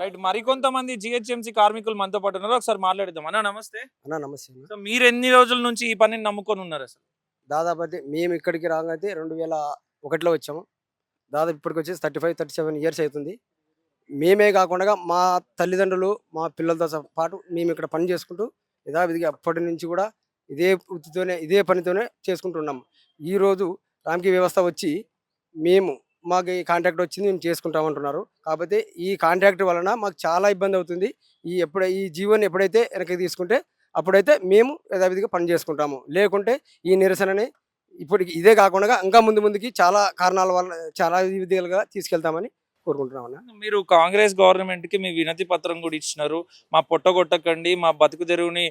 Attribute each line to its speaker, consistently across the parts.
Speaker 1: Right. మరికొంతమంది GHMC కార్మికులు మనతో పాటు ఉన్నారు. ఒకసారి మాట్లాడిద్దాం. అన్న నమస్తే.
Speaker 2: అన్నా నమస్తే అన్న.
Speaker 1: సో మీరు ఎన్ని రోజుల నుంచి ఈ పనిని నమ్ముకొని ఉన్నారు అసలు?
Speaker 2: దాదాపు అయితే మేము ఇక్కడికి రాగానే 2001లో వచ్చాము. దాదాపు ఇప్పటికి వచ్చేసి 35, 37 ఇయర్స్ అవుతుంది. మేమే కాకుండా మా తల్లిదండ్రులు, మా పిల్లలతో పాటు మేము ఇక్కడ పని చేసుకుంటూ యథావిధిగా అప్పటి నుంచి కూడా ఇదే వృత్తితోనే ఇదే పనితోనే చేసుకుంటున్నాము. ఈరోజు రామ్కీ వ్యవస్థ వచ్చి మాకు ఈ కాంట్రాక్ట్ వచ్చింది, మేము చేసుకుంటామంటున్నారు. కాకపోతే ఈ కాంట్రాక్ట్ వలన మాకు చాలా ఇబ్బంది అవుతుంది. ఈ జీవోని ఎప్పుడైతే వెనక్కి తీసుకుంటే అప్పుడైతే మేము యథావిధిగా పని చేసుకుంటాము. లేకుంటే ఈ నిరసనని ఇప్పటికి ఇదే కాకుండా ఇంకా ముందుకి చాలా కారణాల వల్ల చాలా విధాలుగా తీసుకెళ్తామని కోరుకుంటున్నామన్నా.
Speaker 1: మీరు కాంగ్రెస్ గవర్నమెంట్ కి మీ వినతి పత్రం కూడా ఇచ్చినారు. మా పొట్టగొట్టకండి, మా బతుకు తెరువుని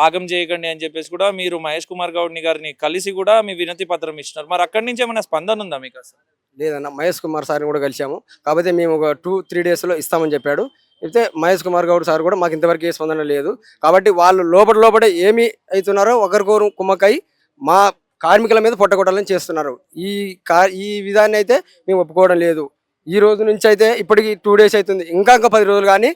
Speaker 1: ఆగం చేయకండి అని చెప్పేసి కూడా మీరు మహేష్ కుమార్ గౌడ్ గారిని కలిసి కూడా మీ వినతి పత్రం ఇచ్చినారు. మరి అక్కడి నుంచి ఏమైనా స్పందన ఉందా మీకు అసలు?
Speaker 2: లేదన్న, మహేష్ కుమార్ సార్ని కూడా కలిసాము. కాకపోతే మేము ఒక 2-3 డేస్లో ఇస్తామని చెప్పాడు. అయితే మహేష్ కుమార్ గౌడ్ సార్ కూడా మాకు ఇంతవరకు ఏ స్పందన లేదు. కాబట్టి వాళ్ళు లోపల ఏమి అవుతున్నారో ఒకరికొకరు కుమ్మక్కై మా కార్మికుల మీద పొట్టగొట్టాలని చేస్తున్నారు. ఈ విధాన్ని అయితే మేము ఒప్పుకోవడం లేదు. ఈ రోజు నుంచి అయితే ఇప్పటికి 2 డేస్ అవుతుంది. ఇంకా 10 రోజులు కానీ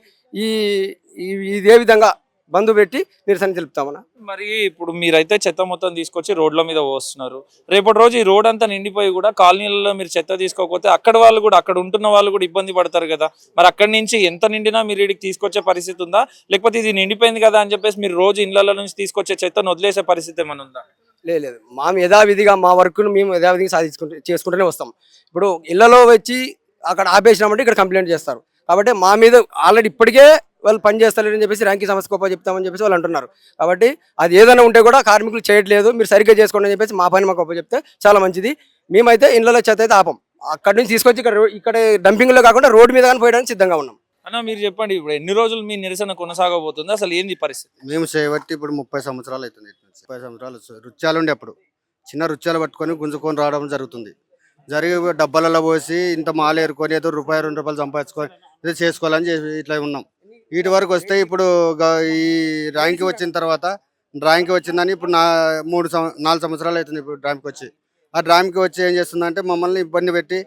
Speaker 2: ఇదే విధంగా బంధు పెట్టి నిరసన తెలుపుతామన్నా.
Speaker 1: మరి ఇప్పుడు మీరైతే చెత్త మొత్తం తీసుకొచ్చి రోడ్ల మీద పోస్తున్నారు. రేపటి రోజు ఈ రోడ్ అంతా నిండిపోయి కూడా కాలనీలలో మీరు చెత్త తీసుకోకపోతే అక్కడ ఉంటున్న వాళ్ళు కూడా ఇబ్బంది పడతారు కదా. మరి అక్కడి నుంచి ఎంత నిండినా మీరు ఇక్కడికి తీసుకొచ్చే పరిస్థితి ఉందా? లేకపోతే ఇది నిండిపోయింది కదా అని చెప్పేసి మీరు రోజు ఇళ్ల నుంచి తీసుకొచ్చే చెత్తను వదిలేసే పరిస్థితి ఏమైనా ఉందా?
Speaker 2: లేదు, యథావిధిగా మా వర్క్ను మేము యథావిధిగా చేసుకుంటూనే వస్తాం. ఇప్పుడు ఇళ్లలో వచ్చి అక్కడ ఆపేసినామంటే ఇక్కడ కంప్లైంట్ చేస్తారు. కాబట్టి మా మీద ఆల్రెడీ ఇప్పటికే వాళ్ళు పని చేస్తలేరని చెప్పేసి ర్యాంకీ సమస్య గొప్ప చెప్తామని చెప్పేసి వాళ్ళు అంటున్నారు. కాబట్టి అది ఏదైనా ఉంటే కూడా కార్మికులు చేయట్లేదు, మీరు సరిగ్గా చేసుకోండి అని చెప్పేసి మా పని మాకు గొప్ప చెప్తే చాలా మంచిది. మేమైతే ఇళ్లలో చెత్త అయితే ఆపం. అక్కడి నుంచి తీసుకొచ్చి ఇక్కడ డంపింగ్లో కాకుండా రోడ్డు మీద కానీ పోయడానికి సిద్ధంగా ఉన్నాం.
Speaker 1: అన్న మీరు చెప్పండి, ఇప్పుడు ఎన్ని రోజులు మీ నిరసన కొనసాగబోతుంది? అసలు ఏంది పరిస్థితి?
Speaker 3: మేము చేయబట్టి ఇప్పుడు 30 సంవత్సరాలు అవుతుంది. 30 సంవత్సరాలు రుచ్చాలు ఉండే అప్పుడు చిన్న రుచ్చాలు పట్టుకొని గుంజుకొని రావడం జరుగుతుంది. జరిగి డబ్బాలలో పోసి ఇంత మాల ఏరుకొని ఏదో ₹1-2 సంపాదించుకొని ఇది చేసుకోవాలని చెప్పి ఇట్లా ఉన్నాం. వీటి వరకు వస్తే ఇప్పుడు ఈ ర్యాంక్ వచ్చిన తర్వాత ర్యాంక్ వచ్చిందని ఇప్పుడు 4 సంవత్సరాలు అవుతుంది. ఇప్పుడు డ్రామ్కి వచ్చి ఆ డ్రామ్కి వచ్చి ఏం చేస్తుందంటే మమ్మల్ని ఇబ్బంది పెట్టి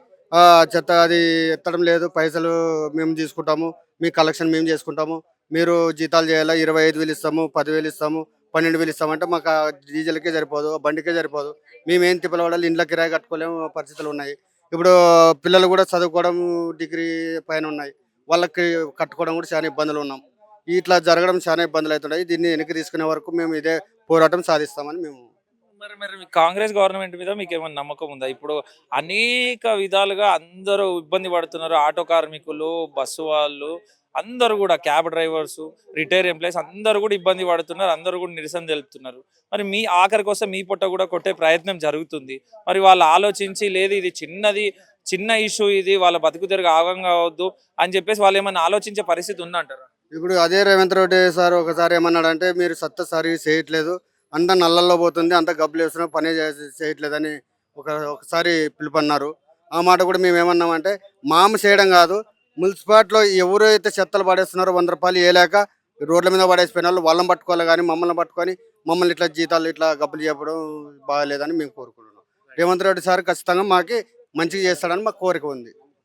Speaker 3: చెత్త అది ఎత్తడం లేదు, పైసలు మేము తీసుకుంటాము, మీ కలెక్షన్ మేము చేసుకుంటాము, మీరు జీతాలు చేయాలా, 25,000 ఇస్తాము, 10,000 ఇస్తాము, 12,000 ఇస్తామంటే మాకు ఆ డీజిల్కే సరిపోదు, బండికే సరిపోదు. మేమేం తిప్పలవాడాలి, ఇంట్లో కిరాయి కట్టుకోలేము పరిస్థితులు ఉన్నాయి. ఇప్పుడు పిల్లలు కూడా చదువుకోవడం డిగ్రీ పైన ఉన్నాయి, వాళ్ళకి కట్టుకోవడం కూడా చాలా ఇబ్బందులు ఉన్నాం. ఇట్లా జరగడం చాలా ఇబ్బందులు అవుతున్నాయి. దీన్ని వెనక్కి తీసుకునే వరకు మేము ఇదే పోరాటం సాధిస్తామని మేము.
Speaker 1: మరి కాంగ్రెస్ గవర్నమెంట్ మీద మీకు ఏమైనా నమ్మకం ఉందా? ఇప్పుడు అనేక విధాలుగా అందరూ ఇబ్బంది పడుతున్నారు. ఆటో కార్మికులు, బస్సు వాళ్ళు, అందరూ కూడా క్యాబ్ డ్రైవర్స్, రిటైర్ ఎంప్లాయీస్ అందరూ కూడా ఇబ్బంది పడుతున్నారు. అందరూ కూడా నిరసన తెలుపుతున్నారు. మరి మీ ఆఖరికి వస్తే మీ పొట్ట కూడా కొట్టే ప్రయత్నం జరుగుతుంది. మరి వాళ్ళు ఆలోచించి లేదు ఇది చిన్న ఇష్యూ, ఇది వాళ్ళ బతుకు తెరుగు ఆగం కావద్దు అని చెప్పేసి వాళ్ళు ఏమైనా ఆలోచించే పరిస్థితి ఉందంటారా?
Speaker 3: ఇప్పుడు అదే రేవంత్ రెడ్డి సార్ ఒకసారి ఏమన్నాడంటే మీరు సర్వీస్ చేయట్లేదు, అంత నల్లల్లో పోతుంది, అంత గబ్బులు వేస్తున్నా పని చేయట్లేదని ఒకసారి పిలుపన్నారు. ఆ మాట కూడా మేము ఏమన్నామంటే మామ చేయడం కాదు, మున్సిపాలిటీలో ఎవరైతే చెత్తలు పడేస్తున్నారో ₹100 వేయలేక రోడ్ల మీద పడేసిపోయిన వాళ్ళు వాళ్ళని పట్టుకోవాలి, కానీ మమ్మల్ని పట్టుకొని మమ్మల్ని ఇట్లా జీతాలు ఇట్లా గబ్బులు చెప్పడం బాగాలేదని మేము కోరుకుంటున్నాం. రేవంత్ రెడ్డి సార్ ఖచ్చితంగా మాకు మంచిగా చేస్తాడని మాకు కోరిక ఉంది.